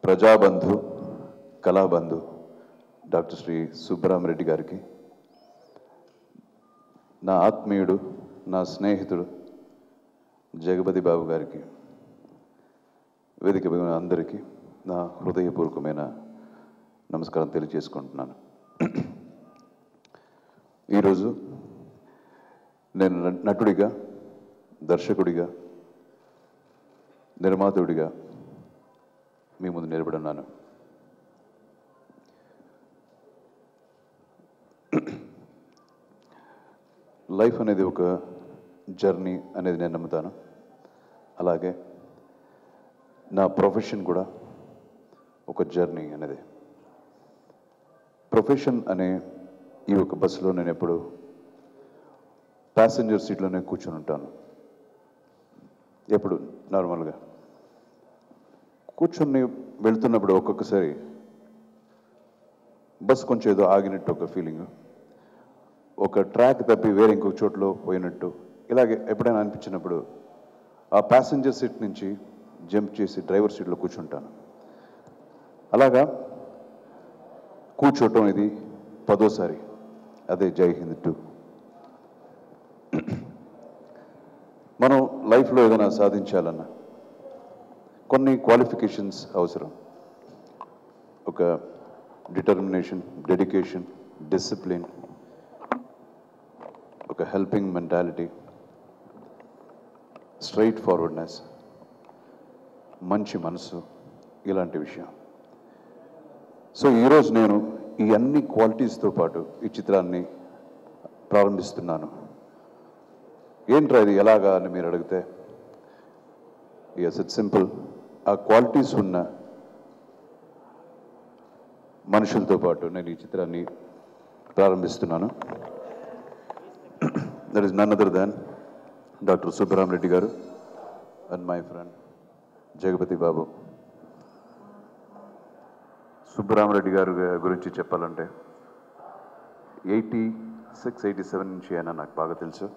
Prajabandhu Kalabandhu doctor Shri Subbarami Reddy గారికి, నా ఆత్మీయుడు, నా స్నేహితుడు జగపతి బాబు గారికి, వేదిక మీద అందరికీ నా హృదయపూర్వకమైన నమస్కారం తెలియజేసుకుంటున్నాను. ఈరోజు నేను నటుడిగా, దర్శకుడిగా, నిర్మాతుడిగా మీ ముందు నిలబడున్నాను. లైఫ్ అనేది ఒక జర్నీ అనేది నేను నమ్ముతాను. అలాగే నా ప్రొఫెషన్ కూడా ఒక జర్నీ అనేది. ప్రొఫెషన్ అనే ఈ ఒక బస్సులో నేను ఎప్పుడు ప్యాసింజర్ సీట్లోనే కూర్చొని ఉంటాను. ఎప్పుడు నార్మల్గా కూర్చొని వెళ్తున్నప్పుడు ఒక్కొక్కసారి బస్ కొంచెం ఏదో ఆగినట్టు ఒక ఫీలింగ్, ఒక ట్రాక్ తప్పి వేరే ఇంకొక చోట్లో పోయినట్టు, ఇలాగే ఎప్పుడైనా అనిపించినప్పుడు ఆ ప్యాసింజర్ సీట్ నుంచి జంప్ చేసి డ్రైవర్ సీట్లో కూర్చుంటాను. అలాగా కూర్చోవటం ఇది 10వ సారి. అదే జై హింద్ 2. మనం లైఫ్లో ఏదైనా సాధించాలన్నా కొన్ని క్వాలిఫికేషన్స్ అవసరం. ఒక డిటర్మినేషన్, డెడికేషన్, డిసిప్లిన్, ఒక హెల్పింగ్ మెంటాలిటీ, స్ట్రైట్ ఫార్వర్డ్నెస్, మంచి మనసు, ఇలాంటి విషయం. సో ఈరోజు నేను ఈ అన్ని క్వాలిటీస్తో పాటు ఈ చిత్రాన్ని ప్రారంభిస్తున్నాను. ఏంట్రా ఇది ఎలాగా అని మీరు అడిగితే, ఎస్, ఇట్స్ సింపుల్. ఆ క్వాలిటీస్ ఉన్న మనుషులతో పాటు నేను ఈ చిత్రాన్ని ప్రారంభిస్తున్నాను. That is none other than doctor Subbarami Reddy garu and my friend Jagapathi Babu. Subbarami Reddy garu గురించి చెప్పాలంటే 86, 87 నుంచి ఆయన నాకు బాగా తెలుసు.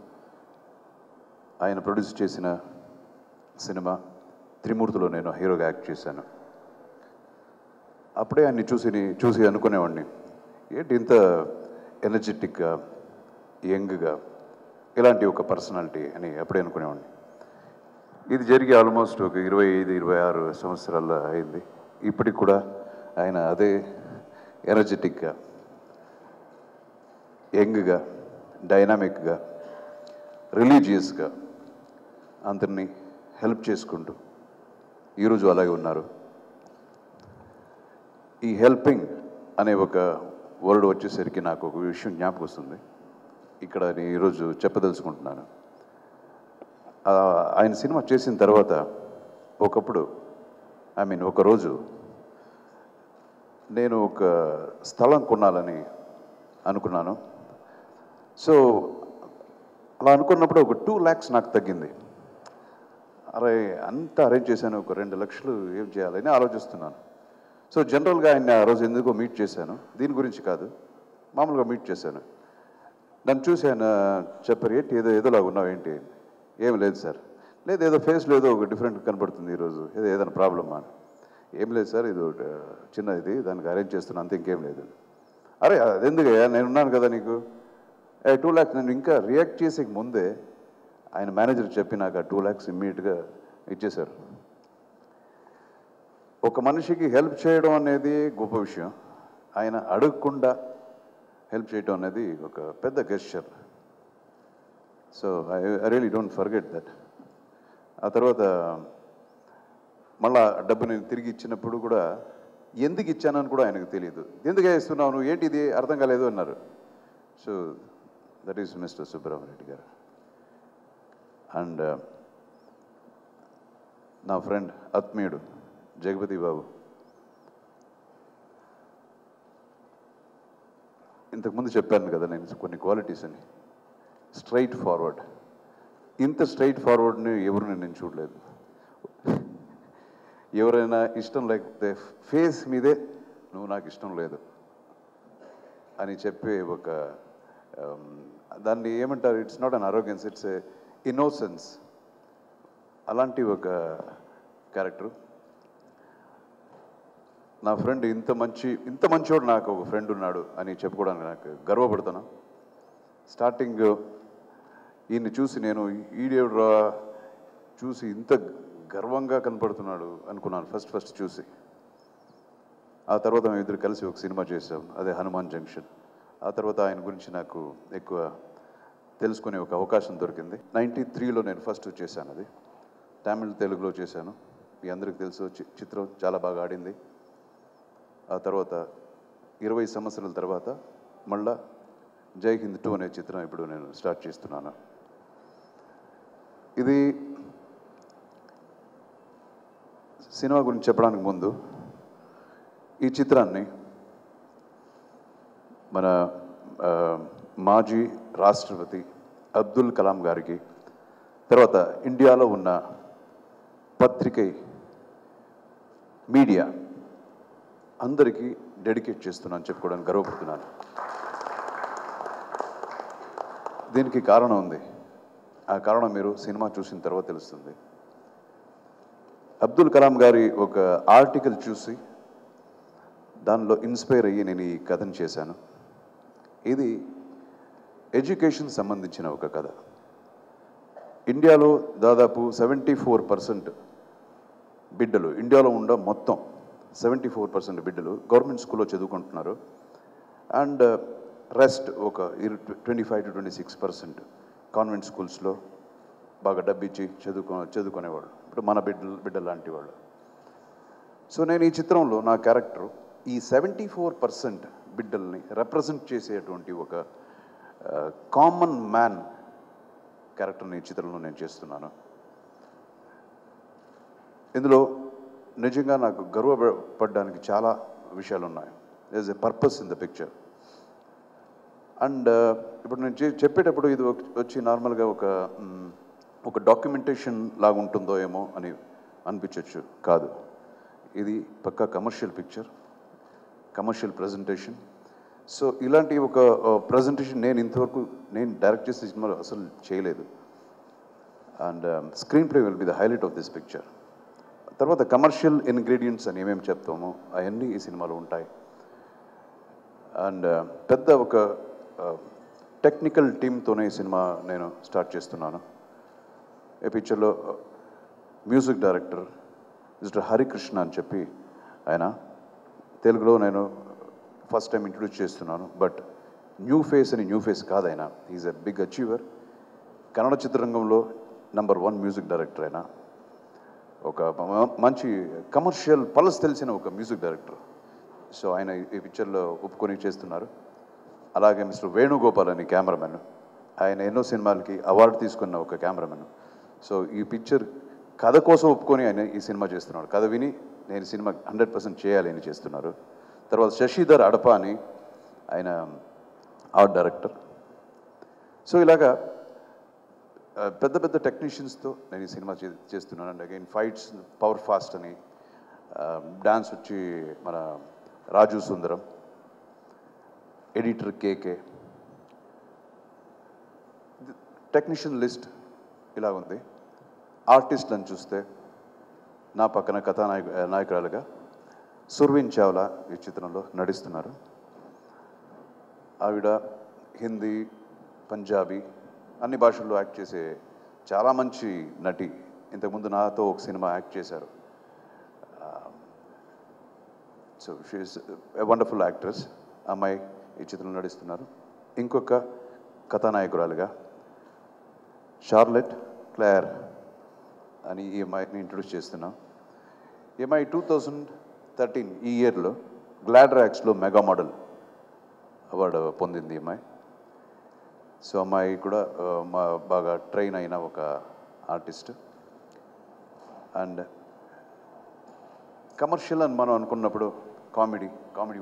ఆయన ప్రొడ్యూస్ చేసిన సినిమా త్రిమూర్తిలో నేను హీరోగా యాక్ట్ చేశాను. అప్పుడే ఆయన్ని చూసి అనుకునేవాడిని, ఏంటి ఇంత ఎనర్జెటిక్గా, యంగ్గా, ఇలాంటి ఒక పర్సనాలిటీ అని అప్పుడే అనుకునేవాడిని. ఇది జరిగి ఆల్మోస్ట్ ఒక 25, 26 సంవత్సరాలు అయింది. ఇప్పటికి కూడా ఆయన అదే ఎనర్జెటిక్గా, యంగ్గా, డైనామిక్గా, రిలీజియస్గా అందరినీ హెల్ప్ చేసుకుంటూ ఈరోజు అలాగే ఉన్నారు. ఈ హెల్పింగ్ అనే ఒక వర్డ్ వచ్చేసరికి నాకు ఒక విషయం జ్ఞాపకం వస్తుంది. ఇక్కడ నేను ఈరోజు చెప్పదలుచుకుంటున్నాను. ఆయన సినిమా చేసిన తర్వాత ఒకప్పుడు, ఒకరోజు నేను ఒక స్థలం కొనాలని అనుకున్నాను. సో అలా అనుకున్నప్పుడు ఒక 2 lakhs నాకు తగ్గింది. అరే, అంతా అరేంజ్ చేశాను, ఒక 2 లక్షలు ఏం చేయాలని ఆలోచిస్తున్నాను. సో జనరల్గా ఆయన ఆ రోజు ఎందుకో మీట్ చేశాను. దీని గురించి కాదు, మామూలుగా మీట్ చేశాను. నన్ను చూసి ఆయన చెప్పారు, ఏంటి ఏదోలాగా ఉన్నావు ఏంటి? ఏం లేదు సార్. లేదు, ఏదో ఫేస్లో ఏదో ఒక డిఫరెంట్ కనబడుతుంది ఈరోజు, ఏదైనా ప్రాబ్లమా? ఏం లేదు సార్, ఇది చిన్న ఇది, దానికి అరేంజ్ చేస్తున్నా అంతే, ఇంకేం లేదు. అరే అది ఎందుకయ్యా, నేను ఉన్నాను కదా నీకు. 2 lakhs నేను ఇంకా రియాక్ట్ చేసే ముందే ఆయన మేనేజర్ చెప్పి నాకు ఆ 2 lakhs ఇమ్మీడియట్గా ఇచ్చేశారు. ఒక మనిషికి హెల్ప్ చేయడం అనేది గొప్ప విషయం. ఆయన అడగకుండా హెల్ప్ చేయడం అనేది ఒక పెద్ద gesture. So I really don't forget that. ఆ తర్వాత మళ్ళా డబ్బు నేను తిరిగి ఇచ్చినప్పుడు కూడా ఎందుకు ఇచ్చానని కూడా ఆయనకు తెలియదు. ఎందుకు ఇస్తున్నావు నువ్వు, ఏంటి ఇది అర్థం కాలేదు అన్నారు. So that is mister Subbarami Reddy garu. And నా ఫ్రెండ్, ఆత్మీయుడు జగపతి బాబు. ఇంతకుముందు చెప్పాను కదా నేను కొన్ని క్వాలిటీస్ అని. Straight forward. ఇంత స్ట్రైట్ ఫార్వర్డ్ని ఎవరు నేను చూడలేదు. ఎవరైనా ఇష్టం లేకపోతే ఫేస్ మీదే నువ్వు నాకు ఇష్టం లేదు అని చెప్పే ఒక దాన్ని ఏమంటారు, it's not an arrogance, it's a innocence. అలాంటి ఒక క్యారెక్టర్. నా ఫ్రెండ్ ఇంత మంచివాడు నాకు ఒక ఫ్రెండ్ ఉన్నాడు అని చెప్పుకోవడానికి నాకు గర్వపడుతున్నా. స్టార్టింగ్ ఈయన్ని చూసి నేను ఈడేవుడ్రా చూసి ఇంత గర్వంగా కనపడుతున్నాడు అనుకున్నాను ఫస్ట్ చూసి. ఆ తర్వాత మేము ఇద్దరు కలిసి ఒక సినిమా చేసాం, అదే హనుమాన్ జంక్షన్. ఆ తర్వాత ఆయన గురించి నాకు ఎక్కువ తెలుసుకునే ఒక అవకాశం దొరికింది. 93లో నేను ఫస్ట్ చేశాను, అది తమిళ్ తెలుగులో చేశాను. మీ అందరికీ తెలుసు, చిత్రం చాలా బాగా ఆడింది. ఆ తర్వాత 20 సంవత్సరాల తర్వాత మళ్ళా జై హింద్ 2 అనే చిత్రం ఇప్పుడు నేను స్టార్ట్ చేస్తున్నాను. ఇది సినిమా గురించి చెప్పడానికి ముందు ఈ చిత్రాన్ని మన మాజీ రాష్ట్రపతి అబ్దుల్ కలాం గారికి, తర్వాత ఇండియాలో ఉన్న పత్రిక మీడియా అందరికీ డెడికేట్ చేస్తున్నాను చెప్పుకోవడానికి గర్వపడుతున్నాను. దీనికి కారణం ఉంది. ఆ కారణం మీరు సినిమా చూసిన తర్వాత తెలుస్తుంది. అబ్దుల్ కలాం గారి ఒక ఆర్టికల్ చూసి దానిలో ఇన్స్పైర్ అయ్యి నేను ఈ కథను చేశాను. ఇది ఎడ్యుకేషన్ సంబంధించిన ఒక కథ. ఇండియాలో దాదాపు 74% బిడ్డలు, ఇండియాలో ఉన్న మొత్తం 74% బిడ్డలు గవర్నమెంట్ స్కూల్లో చదువుకుంటున్నారు. అండ్ రెస్ట్ ఒక 25 to 26% కాన్వెంట్ స్కూల్స్లో బాగా డబ్బిచ్చి చదువుకునేవాళ్ళు. ఇప్పుడు మన బిడ్డలు లాంటి వాళ్ళు. సో నేను ఈ చిత్రంలో నా క్యారెక్టర్ ఈ 74% బిడ్డల్ని రిప్రజెంట్ చేసేటువంటి ఒక కామన్ మ్యాన్ క్యారెక్టర్ని ఈ చిత్రంలో నేను చేస్తున్నాను. ఇందులో నిజంగా నాకు గర్వపడడానికి చాలా విషయాలు ఉన్నాయి. There is a purpose in the picture. And ఇప్పుడు నేను చెప్పేటప్పుడు ఇది వచ్చి నార్మల్గా ఒక డాక్యుమెంటేషన్ లాగా ఉంటుందో ఏమో అని అనిపించవచ్చు. కాదు, ఇది పక్కా commercial picture, commercial presentation. So ఇలాంటి ఒక ప్రజెంటేషన్ ఇంతవరకు నేను డైరెక్ట్ చేసే సినిమాలో అసలు చేయలేదు. And screen play will be the highlight of this picture. తర్వాత కమర్షియల్ ఇంగ్రీడియంట్స్ అని ఏమేమి చెప్తామో అవన్నీ ఈ సినిమాలో ఉంటాయి. అండ్ పెద్ద ఒక టెక్నికల్ టీమ్తోనే ఈ సినిమా నేను స్టార్ట్ చేస్తున్నాను. ఈ పిక్చర్లో మ్యూజిక్ డైరెక్టర్ మిస్టర్ హరికృష్ణ అని చెప్పి ఆయన, తెలుగులో నేను ఫస్ట్ టైం ఇంట్రొడ్యూస్ చేస్తున్నాను. బట్ న్యూ ఫేస్ కాదు ఆయన. Is a big achiever. Kannada చిత్రరంగంలో నంబర్ 1 మ్యూజిక్ డైరెక్టర్ ఆయన. ఒక మంచి కమర్షియల్ పల్స్ తెలిసిన ఒక మ్యూజిక్ డైరెక్టర్. సో ఆయన ఈ పిక్చర్లో ఒప్పుకొని చేస్తున్నారు. అలాగే మిస్టర్ వేణుగోపాల్ అని కెమెరామెన్, ఆయన ఎన్నో సినిమాలకి అవార్డు తీసుకున్న ఒక కెమెరామెన్. సో ఈ పిక్చర్ కథ కోసం ఒప్పుకొని ఆయన ఈ సినిమా చేస్తున్నాడు. కథ విని నేను సినిమా 100% చేయాలి అని చేస్తున్నారు. తర్వాత శశిధర్ అడప అని ఆయన ఆర్ట్ డైరెక్టర్. సో ఇలాగా పెద్ద టెక్నీషియన్స్తో నేను ఈ సినిమా చేస్తున్నాను. And again fights power fast అని, డాన్స్ వచ్చి మన రాజు సుందరం, ఎడిటర్ కేకే. టెక్నీషియన్ లిస్ట్ ఇలా ఉంది. ఆర్టిస్ట్లను చూస్తే నా పక్కన నాయకురాలుగా సుర్వీన్ చావ్లా ఈ చిత్రంలో నటిస్తున్నారు. ఆవిడ హిందీ, పంజాబీ అన్ని భాషల్లో యాక్ట్ చేసే చాలా మంచి నటి. ఇంతకుముందు నాతో ఒక సినిమా యాక్ట్ చేశారు. So she is a wonderful actress. అమ్మాయి ఈ చిత్రంలో నటిస్తున్నారు. ఇంకొక కథానాయకురాలుగా షార్లెట్ క్లేర్ అని ఈ అమ్మాయిని ఇంట్రొడ్యూస్ చేస్తున్నాం. ఈ అమ్మాయి 2013 ఈ ఇయర్లో గ్లాడ్రాక్స్లో మెగా మోడల్ అవార్డు పొందింది ఈ అమ్మాయి. సో అమ్మాయి కూడా బాగా ట్రైన్ అయిన ఒక ఆర్టిస్ట్. అండ్ కమర్షియల్ అని మనం అనుకున్నప్పుడు కామెడీ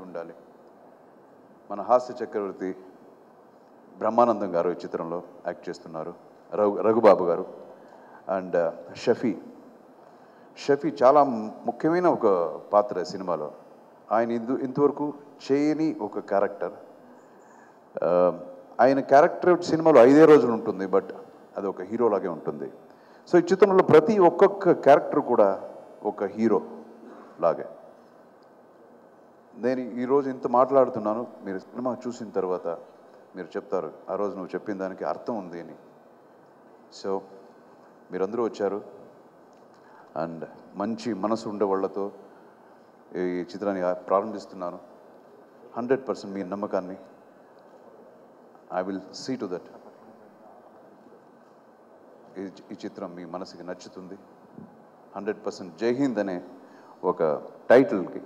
ఉండాలి. మన హాస్య చక్రవర్తి బ్రహ్మానందం గారు ఈ చిత్రంలో యాక్ట్ చేస్తున్నారు. రఘుబాబు గారు అండ్ షఫీ చాలా ముఖ్యమైన ఒక పాత్ర సినిమాలో. ఆయన ఇంతవరకు చేయని ఒక క్యారెక్టర్. ఆయన క్యారెక్టర్ సినిమాలో 5 రోజులు ఉంటుంది, బట్ అది ఒక హీరోలాగే ఉంటుంది. సో ఈ చిత్రంలో ఒక్కొక్క క్యారెక్టర్ కూడా ఒక హీరో లాగే. నేను ఈరోజు ఇంత మాట్లాడుతున్నాను, మీరు సినిమా చూసిన తర్వాత మీరు చెప్తారు ఆ రోజు నువ్వు చెప్పిన దానికి అర్థం ఉంది అని. సో మీరందరూ వచ్చారు అండ్ మంచి మనసు ఉండే వాళ్ళతో ఈ చిత్రాన్ని ప్రారంభిస్తున్నాను. 100% మీ నమ్మకాన్ని I will see to that ఈ చిత్రం మీ మనసుకి నచ్చుతుంది. 100% జై హింద్ అనే ఒక టైటిల్కి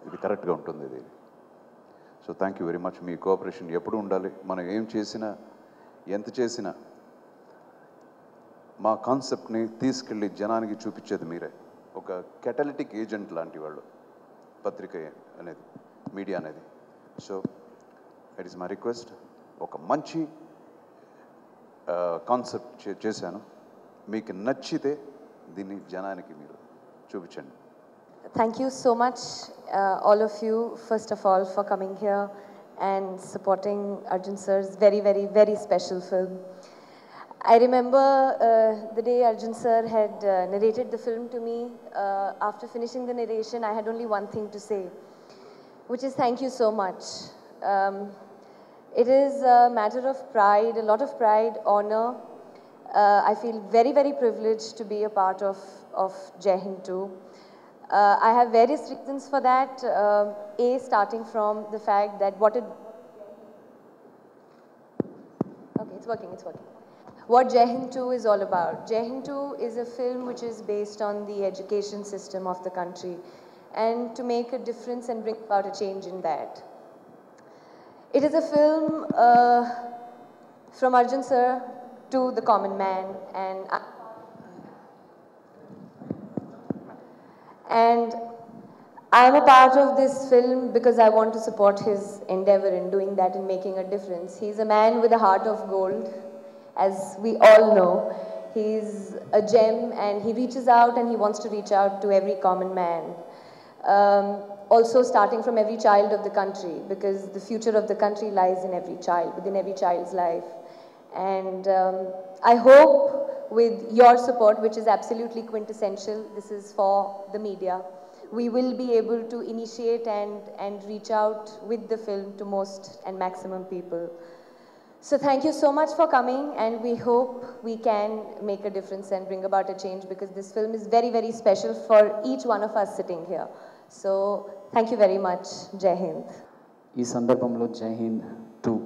ఇది కరెక్ట్గా ఉంటుంది. ఇది so thank you very much. Me cooperation ఎప్పుడు ఉండాలి. మనం ఏం చేసినా ఎంత చేసినా మా కాన్సెప్ట్ని తీసుకెళ్ళి జనానికి చూపించేది మీరే. ఒక కెటలిటిక్ ఏజెంట్ లాంటి వాళ్ళు పత్రిక అనేది, మీడియా అనేది. So it is my request. ఒక మంచి కాన్సెప్ట్ చేశాను, మీకు నచ్చితే దీన్ని జనానికి మీరు చూపించండి. Thank you so much, all of you, first of all, for coming here and supporting Arjun sir's very, very, very special film. I remember the day Arjun sir had narrated the film to me. After finishing the narration, I had only one thing to say, which is thank you so much. It is a matter of pride, a lot of pride, honor. I feel very, very privileged to be a part of Jai Hind 2. I have various reasons for that. Starting from the fact that what Jai Hind 2 is all about. Jai Hind 2 is a film which is based on the education system of the country, and to make a difference and bring about a change in that. It is a film from Arjun sir to the common man, and I am a part of this film because I want to support his endeavor in doing that and making a difference. He's a man with a heart of gold, as we all know. He's a gem and he reaches out and he wants to reach out to every common man. Also starting from every child of the country, because the future of the country lies in every child, within every child's life. And I hope with your support, which is absolutely quintessential, this is for the media, we will be able to initiate and reach out with the film to most and maximum people. So thank you so much for coming, and we hope we can make a difference and bring about a change, because this film is very, very special for each one of us sitting here. So thank you very much. Jai Hind. ఈ సందర్భంలో జై Hind 2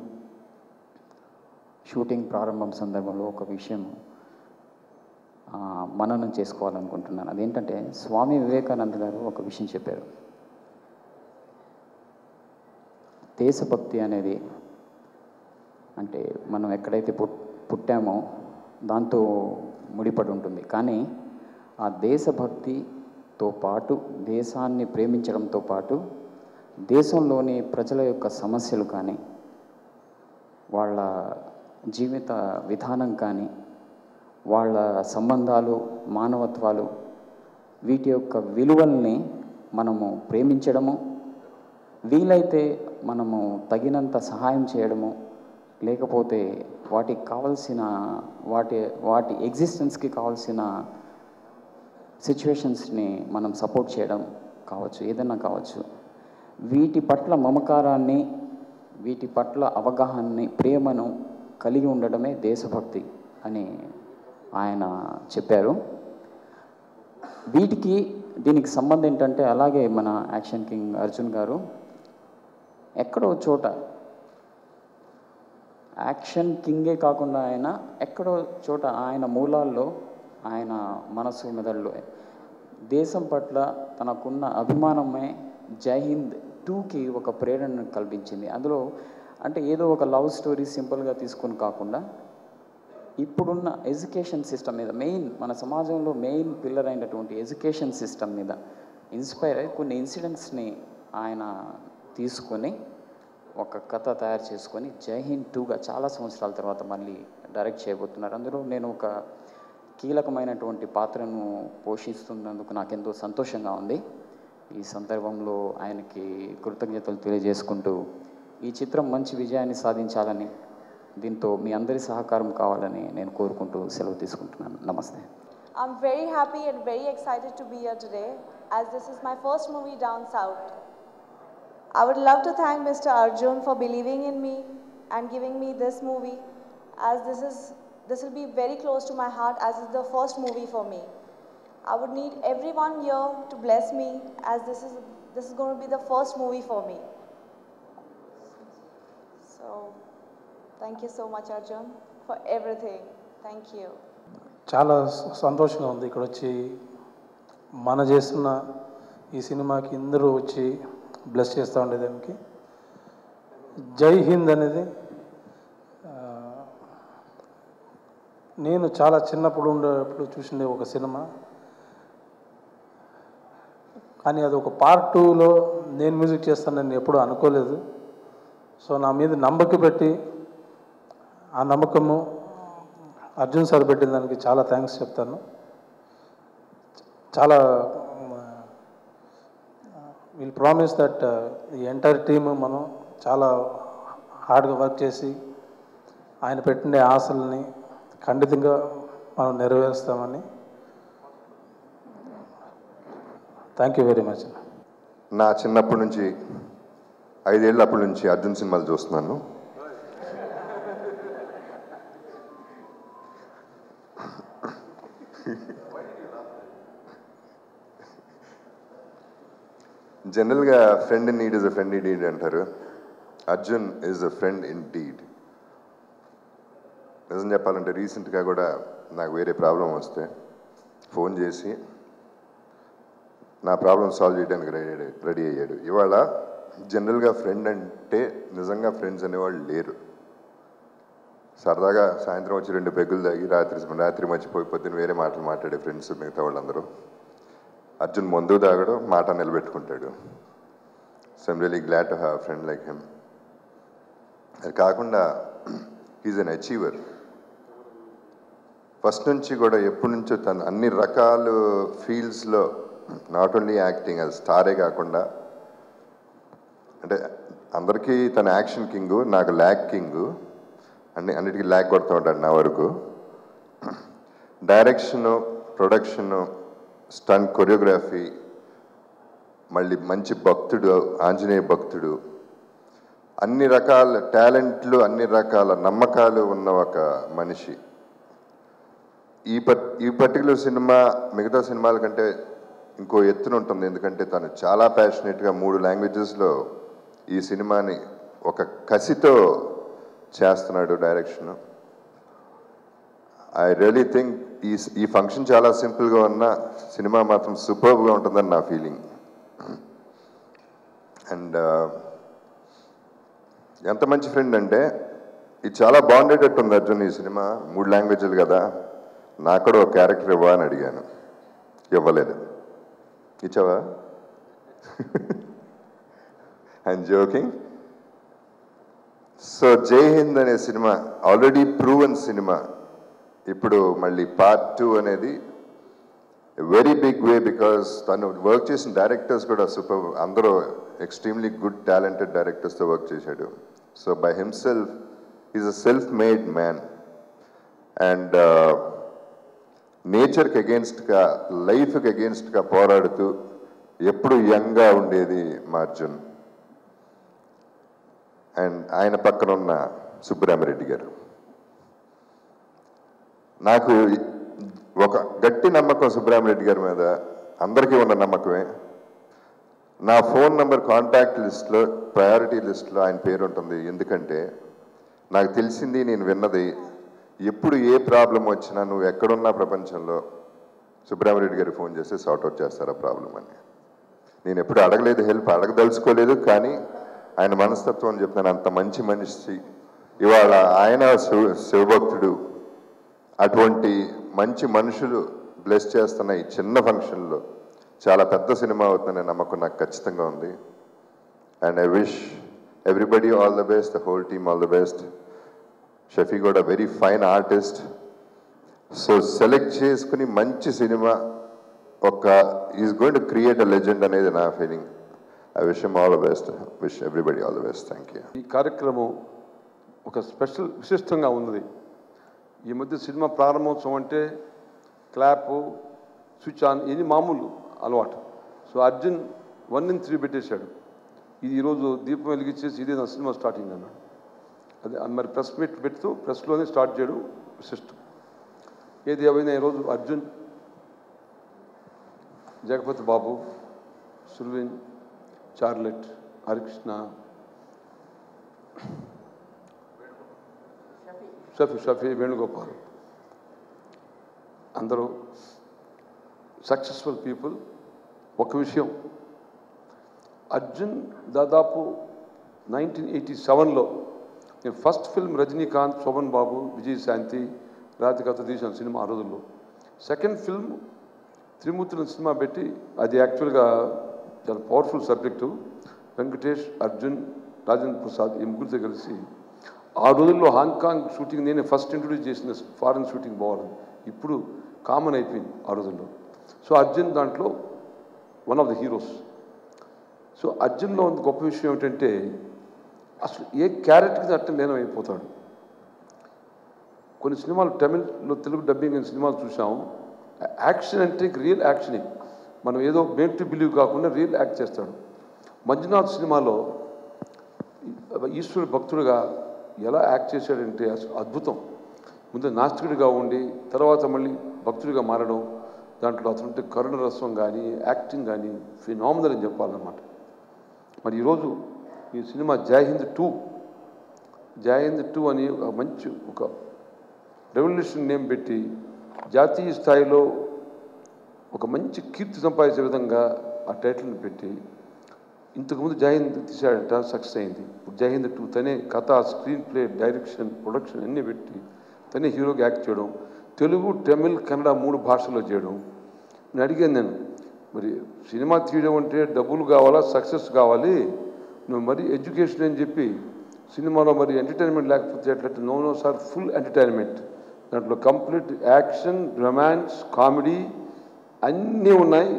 shooting ప్రారంభం సందర్భంలో ఒక విషయం మననం చేసుకోవాలనుకుంటున్నాను. అదేంటంటే స్వామి వివేకానంద గారు ఒక విషయం చెప్పారు. దేశభక్తి అనేది అంటే మనం ఎక్కడైతే పుట్టామో దాంతో ముడిపడి ఉంటుంది. కానీ ఆ దేశభక్తితో పాటు దేశాన్ని ప్రేమించడంతో పాటు దేశంలోని ప్రజల యొక్క సమస్యలు కానీ వాళ్ళ జీవిత విధానం కానీ వాళ్ళ సంబంధాలు మానవత్వాలు వీటి యొక్క విలువల్ని మనము ప్రేమించడము, వీలైతే మనము తగినంత సహాయం చేయడము, లేకపోతే వాటికి కావాల్సిన వాటి ఎగ్జిస్టెన్స్కి కావాల్సిన సిచ్యువేషన్స్ని మనం సపోర్ట్ చేయడం కావచ్చు, ఏదైనా కావచ్చు. వీటి పట్ల మమకారాన్ని, వీటి పట్ల అవగాహనని, ప్రేమను కలిగి ఉండడమే దేశభక్తి అని ఆయన చెప్పారు. దీనికి సంబంధం ఏంటంటే, అలాగే మన యాక్షన్ కింగ్ అర్జున్ గారు ఎక్కడో చోట యాక్షన్ కింగే కాకుండా ఆయన ఎక్కడో చోట ఆయన మూలాల్లో, ఆయన మనసు మెదడులో దేశం పట్ల తనకున్న అభిమానమే జై హింద్ 2కి ఒక ప్రేరణను కల్పించింది. అందులో అంటే ఏదో ఒక లవ్ స్టోరీ సింపుల్గా తీసుకొని కాకుండా ఇప్పుడున్న ఎడ్యుకేషన్ సిస్టమ్ మీద, మన సమాజంలో మెయిన్ పిల్లర్ అయినటువంటి ఎడ్యుకేషన్ సిస్టమ్ మీద ఇన్స్పైర్ అయ్యి కొన్ని ఇన్సిడెంట్స్ని ఆయన తీసుకొని ఒక కథ తయారు చేసుకొని జై హింద్ 2గా చాలా సంవత్సరాల తర్వాత మళ్ళీ డైరెక్ట్ చేయబోతున్నారు. అందులో నేను ఒక కీలకమైనటువంటి పాత్రను పోషిస్తున్నందుకు నాకెంతో సంతోషంగా ఉంది. ఈ సందర్భంలో ఆయనకి కృతజ్ఞతలు తెలియజేసుకుంటూ ఈ చిత్రం మంచి విజయాన్ని సాధించాలని, దీంతో మీ అందరి సహకారం కావాలని నేను కోరుకుంటూ సెలవు తీసుకుంటున్నాను. నమస్తే. I'm very happy and very excited to be here today, as this is my first movie down south. I would love to thank Mr. Arjun for believing in me and giving me this movie, as this will be very close to my heart, as it's the first movie for me. I would need everyone here to bless me, as this is going to be the first movie for me. So, thank you so much, Arjun, for everything. Thank you. చాలా సంతోషంగా ఉంది ఇక్కడ వచ్చి మన చేస్తున్న ఈ సినిమాకి అందరూ వచ్చి బ్లెస్ చేస్తూ ఉండేదానికి. జై హింద్ అనేది నేను చాలా చిన్నప్పుడు ఉండేప్పుడు చూసిండే ఒక సినిమా, కానీ అది ఒక పార్ట్ 2లో నేను మ్యూజిక్ చేస్తానని ఎప్పుడూ అనుకోలేదు. సో నా మీద నమ్మకం పెట్టి ఆ నమ్మకము అర్జున్ సార్ పెట్టిన దానికి చాలా థ్యాంక్స్ చెప్తాను. చాలా విల్ ప్రామిస్ దట్ ఈ ఎంటైర్ టీమ్ మనం చాలా హార్డ్గా వర్క్ చేసి ఆయన పెట్టిన ఆశల్ని ఖండితంగా మనం నెరవేరుస్తామని. Thank you very much. నా చిన్నప్పటి నుంచి 5 ఏళ్ళప్పటి నుంచి అర్జున్ సినిమాలు చూస్తున్నాను. జనరల్గా friend in need is a friend in deed అంటారు. Arjun is a friend in deed. నిజం చెప్పాలంటే రీసెంట్గా కూడా నాకు వేరే ప్రాబ్లం వస్తే ఫోన్ చేసి నా ప్రాబ్లం సాల్వ్ చేయడానికి రెడీ అయ్యాడు. ఇవాళ జనరల్గా ఫ్రెండ్ అంటే నిజంగా ఫ్రెండ్స్ అనేవాళ్ళు లేరు. సరదాగా సాయంత్రం వచ్చి 2 పెగ్గులు తాగి రాత్రి మర్చిపోయి పొద్దున్న వేరే మాటలు మాట్లాడే ఫ్రెండ్స్ మిగతా వాళ్ళందరూ. అర్జున్ మందు తాగడం, మాట నిలబెట్టుకుంటాడు. So I'm really glad to have friend like him. అది కాకుండా హీజ్ అన్ అచీవర్. ఫస్ట్ నుంచి కూడా ఎప్పటి నుంచో తను అన్ని రకాల ఫీల్డ్స్లో నాట్ ఓన్లీ యాక్టింగ్ అది స్టారే కాకుండా, అంటే అందరికీ తన యాక్షన్ కింగు, నాకు ల్యాక్ కింగు, అన్నిటికీ ల్యాక్ కొడుతూ ఉంటాడు నా వరకు. డైరెక్షను, ప్రొడక్షను, స్టంట్ కొరియోగ్రఫీ, మళ్ళీ మంచి భక్తుడు, ఆంజనేయ భక్తుడు, అన్ని రకాల టాలెంట్లు, అన్ని రకాల నమ్మకాలు ఉన్న ఒక మనిషి. ఈ పర్టికులర్ సినిమా మిగతా సినిమాల కంటే ఇంకో ఎత్తున ఉంటుంది. ఎందుకంటే తను చాలా ప్యాషనేట్గా 3 లాంగ్వేజెస్లో ఈ సినిమాని ఒక కసితో చేస్తున్నాడు డైరెక్షన్. ఐ రియలీ థింక్ ఈ ఫంక్షన్ చాలా సింపుల్గా ఉన్న సినిమా మాత్రం సూపర్బ్గా ఉంటుందని నా ఫీలింగ్. అండ్ ఎంత మంచి ఫ్రెండ్ అంటే ఇది చాలా బాగుండేటట్టు ఉంది అర్జున్. ఈ సినిమా 3 లాంగ్వేజ్లు కదా, నాకు కూడా ఒక క్యారెక్టర్ ఇవ్వా అని అడిగాను, ఇవ్వలేదు. ఇచ్చావా? I'm joking. సో జై హింద్ అనే సినిమా ఆల్రెడీ ప్రూవన్ సినిమా. ఇప్పుడు మళ్ళీ పార్ట్ 2 అనేది వెరీ బిగ్ వే, బికాస్ తను వర్క్ చేసిన డైరెక్టర్స్ కూడా సూపర్, అందరూ ఎక్స్ట్రీమ్లీ గుడ్ టాలెంటెడ్ డైరెక్టర్స్తో వర్క్ చేశాడు. So by himself is a self made man. And నేచర్కి అగేన్స్ట్గా, లైఫ్కి అగేన్స్ట్గా పోరాడుతూ ఎప్పుడు యంగ్గా ఉండేది మా అర్జున్. అండ్ ఆయన పక్కన ఉన్న సుబ్బరామిరెడ్డి గారు. నాకు ఒక గట్టి నమ్మకం సుబ్బరామిరెడ్డి గారి మీద, అందరికీ ఉన్న నమ్మకమే. నా ఫోన్ నెంబర్ కాంటాక్ట్ లిస్ట్లో, ప్రయారిటీ లిస్ట్లో ఆయన పేరు ఉంటుంది. ఎందుకంటే నాకు తెలిసింది, నేను విన్నది, ఎప్పుడు ఏ ప్రాబ్లం వచ్చినా నువ్వు ఎక్కడున్నా ప్రపంచంలో సుబ్బరామిరెడ్డి గారికి ఫోన్ చేస్తే సార్ట్అవుట్ చేస్తారు ఆ ప్రాబ్లం అని. నేను ఎప్పుడు అడగలేదు, హెల్ప్ అడగదలుచుకోలేదు, కానీ ఆయన మనస్తత్వం అని చెప్తాను. అంత మంచి మనిషి. ఇవాళ ఆయన శివభక్తుడు. అటువంటి మంచి మనుషులు బ్లెస్ చేస్తున్న ఈ చిన్న ఫంక్షన్లో చాలా పెద్ద సినిమా అవుతుందనే నమ్మకం నాకు ఖచ్చితంగా ఉంది. And I wish everybody all the best, the whole team all the best. Shafi కూడా very fine artist. So select చేసుకుని మంచి cinema is going to create a legend అనేది నా feeling. I wish him all the best. Wish everybody all the best. Thank you. ఈ కార్యక్రమం ఒక విశిష్టంగా ఉన్నది. ఈ మధ్య సినిమా ప్రారంభోత్సవం అంటే క్లాపు, స్విచ్ ఆన్, ఇది మామూలు అలవాటు. సో అర్జున్ 1 in 3 పెట్టేశాడు. ఇది ఈరోజు దీపం వెలిగించేసి ఇదే నా సినిమా స్టార్టింగ్ అన్నాడు. అదే మరి ప్రెస్ మీట్ పెడుతూ ప్రెస్లోనే స్టార్ట్ చేయడం విశిష్టం. ఏది ఏమైనా ఈరోజు అర్జున్, జగపతి బాబు, సుర్వీన్, చార్లెట్, హరికృష్ణ, షఫీ, వేణుగోపాల్ అందరూ సక్సెస్ఫుల్ పీపుల్. ఒక విషయం, అర్జున్ దాదాపు 1987లో నేను ఫస్ట్ ఫిల్మ్ రజనీకాంత్, శోభన్ బాబు, విజయశాంతి, రాధికతో తీసిన సినిమా ఆ రోజుల్లో. సెకండ్ ఫిల్మ్ త్రిమూర్తుల సినిమా పెట్టి, అది యాక్చువల్గా చాలా పవర్ఫుల్ సబ్జెక్టు. వెంకటేష్, అర్జున్, రాజేంద్ర ప్రసాద్ ఈ ముగ్గురితో కలిసి ఆ రోజుల్లో హాంకాంగ్ షూటింగ్ నేనే ఫస్ట్ ఇంట్రొడ్యూస్ చేసిన. ఫారెన్ షూటింగ్ బాగుంది, ఇప్పుడు కామన్ అయిపోయింది ఆ రోజుల్లో. సో అర్జున్ దాంట్లో one of the heroes. So అర్జున్లో ఉన్న గొప్ప విషయం ఏమిటంటే అసలు ఏ క్యారెక్టర్కి అట్టం లీనం అయిపోతాడు. కొన్ని సినిమాలు తమిళ్లో తెలుగు డబ్బింగ్ అయిన సినిమాలు చూసాము. యాక్షన్ అంటే రియల్ యాక్షనే, మనం ఏదో మేక్ టు బిలీవ్ కాకుండా రియల్ యాక్ట్ చేస్తాడు. మంజునాథ్ సినిమాలో ఈశ్వరుడు భక్తుడిగా ఎలా యాక్ట్ చేశాడంటే అసలు అద్భుతం. ముందు నాస్తికుడిగా ఉండి తర్వాత మళ్ళీ భక్తుడిగా మారడం, దాంట్లో అతనుంటే కరుణ రసం కానీ యాక్టింగ్ కానీ ఫినామినల్ అని చెప్పాలన్నమాట. మరి ఈరోజు ఈ సినిమా జైహింద్ 2 అని ఒక మంచి ఒక రెవల్యూషన్ నేమ్ పెట్టి జాతీయ స్థాయిలో ఒక మంచి కీర్తి సంపాదించే విధంగా ఆ టైటిల్ని పెట్టి, ఇంతకుముందు జైహింద్ తీశాడంట, సక్సెస్ అయింది. ఇప్పుడు జైహింద్ 2 తనే కథ, స్క్రీన్ ప్లే, డైరెక్షన్, ప్రొడక్షన్ అన్నీ పెట్టి తనే హీరోగా యాక్ట్ చేయడం, తెలుగు, తమిళ్, కన్నడ 3 భాషల్లో చేయడం. నేను అడిగాను, మరి సినిమా తీయడం అంటే డబ్బులు కావాలా, సక్సెస్ కావాలి, నువ్వు మరి ఎడ్యుకేషన్ అని చెప్పి సినిమాలో మరి ఎంటర్టైన్మెంట్ లేకపోతే ఎట్లంటే నో సార్, ఫుల్ ఎంటర్టైన్మెంట్. దాంట్లో కంప్లీట్ యాక్షన్, రొమాన్స్, కామెడీ అన్నీ ఉన్నాయి.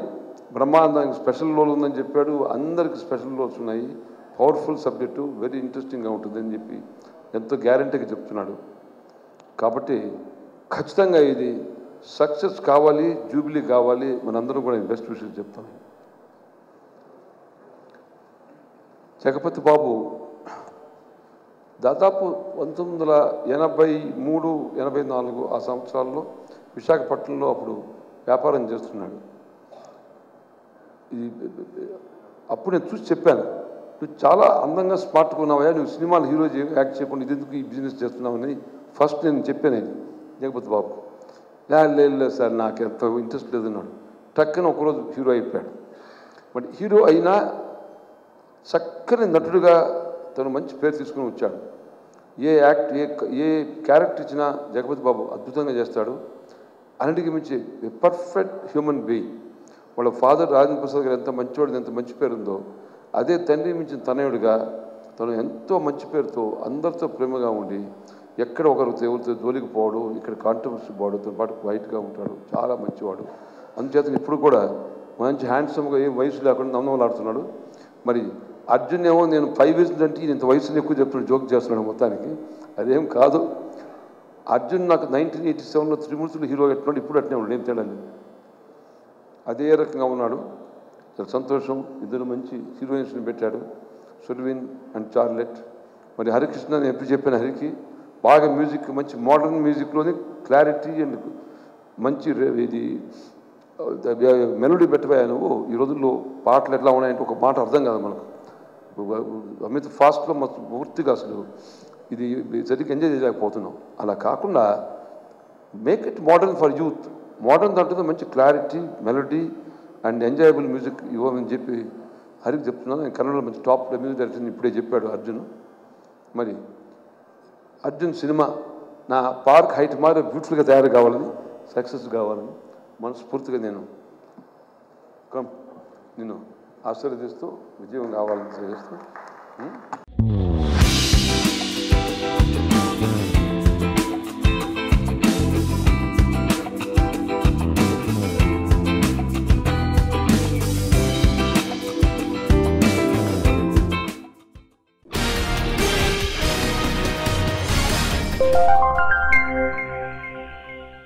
బ్రహ్మాండానికి స్పెషల్ రోల్ ఉందని చెప్పాడు, అందరికి స్పెషల్ రోల్స్ ఉన్నాయి. పవర్ఫుల్ సబ్జెక్టు, వెరీ ఇంట్రెస్టింగ్గా ఉంటుందని చెప్పి ఎంతో గ్యారంటీగా చెప్తున్నాడు. కాబట్టి ఖచ్చితంగా ఇది సక్సెస్ కావాలి, జూబిలీ కావాలి. మనందరం కూడా బెస్ట్ విషయం చెప్తాం. జగపతి బాబు దాదాపు 1983, 84 ఆ సంవత్సరాల్లో విశాఖపట్నంలో అప్పుడు వ్యాపారం చేస్తున్నాడు. అప్పుడు నేను చూసి చెప్పాను, నువ్వు చాలా అందంగా స్మార్ట్గా ఉన్నావా, నువ్వు సినిమాలు హీరో యాక్ట్ చేయకుండా ఇది ఎందుకు ఈ బిజినెస్ చేస్తున్నావని ఫస్ట్ నేను చెప్పాను జగపతి బాబు. లేదు సార్, నాకు ఎంత ఇంట్రెస్ట్ లేదన్నాడు. టక్కన ఒకరోజు హీరో అయిపోయాడు. బట్ హీరో అయినా చక్కని నటుడుగా తను మంచి పేరు తీసుకుని వచ్చాడు. ఏ క్యారెక్టర్ ఇచ్చినా జగపతి బాబు అద్భుతంగా చేస్తాడు. అన్నిటికీ మించి పర్ఫెక్ట్ హ్యూమన్ బీయింగ్. వాళ్ళ ఫాదర్ రాజేంద్ర ప్రసాద్ గారు ఎంత మంచివాడు, ఎంత మంచి పేరు ఉందో, అదే తండ్రి మించిన తనయుడిగా తను ఎంతో మంచి పేరుతో అందరితో ప్రేమగా ఉండి ఎక్కడ ఎవరితో జోలికి పోవడు, ఇక్కడ కాంట్రవర్సీ పోవడు, తన పాటు వైట్గా ఉంటాడు, చాలా మంచివాడు. అందుచేత ఇప్పుడు కూడా మంచి హ్యాండ్సమ్గా ఏం వయసు లేకుండా నమ్మలాడుతున్నాడు. మరి అర్జున్ ఏమో నేను 5 years అంటే ఇంత వయసులో ఎక్కువ చెప్తున్నాడు, జోక్ చేస్తున్నాడు. మొత్తానికి అదేం కాదు. అర్జున్ నాకు 1987లో త్రిమూర్తులు హీరో ఎట్టున్నాడు, ఇప్పుడు అట్నే ఉన్నాడు, ఏం తేడా అదే రకంగా ఉన్నాడు. చాలా సంతోషం. ఇద్దరు మంచి హీరోయిన్స్ని పెట్టాడు, సుర్వీన్ అండ్ చార్లెట్. మరి హరికృష్ణ నేను ఎప్పుడు చెప్పాను, హరికి బాగా మ్యూజిక్, మంచి మోడర్న్ మ్యూజిక్లోని క్లారిటీ అండ్ మంచి ఇది మెలోడీ పెట్టబోయా నువ్వు. ఈ రోజుల్లో పాటలు ఎట్లా ఉన్నాయంటే ఒక మాట అర్థం కాదు మనకు, అమిత ఫాస్ట్లో మొత్తం పూర్తిగా అసలు ఇది సరిగ్గా ఎంజాయ్ చేయలేకపోతున్నాం. అలా కాకుండా make it modern for youth. Modern దాంట్లో మంచి clarity, melody and enjoyable music ఇవ్వమని చెప్పి హరికి చెప్తున్నాను. నేను కన్నడలో మంచి టాప్ మ్యూజిక్ డైరెక్టర్ ఇప్పుడే చెప్పాడు అర్జున్. మరి అర్జున్ సినిమా నా పార్క్ హైట్ మారి బ్యూటిఫుల్గా తయారు కావాలని, సక్సెస్ కావాలని మనస్ఫూర్తిగా నేను ఆశీర్వదిస్తూ విజయం కావాలని తెలియజేస్తూ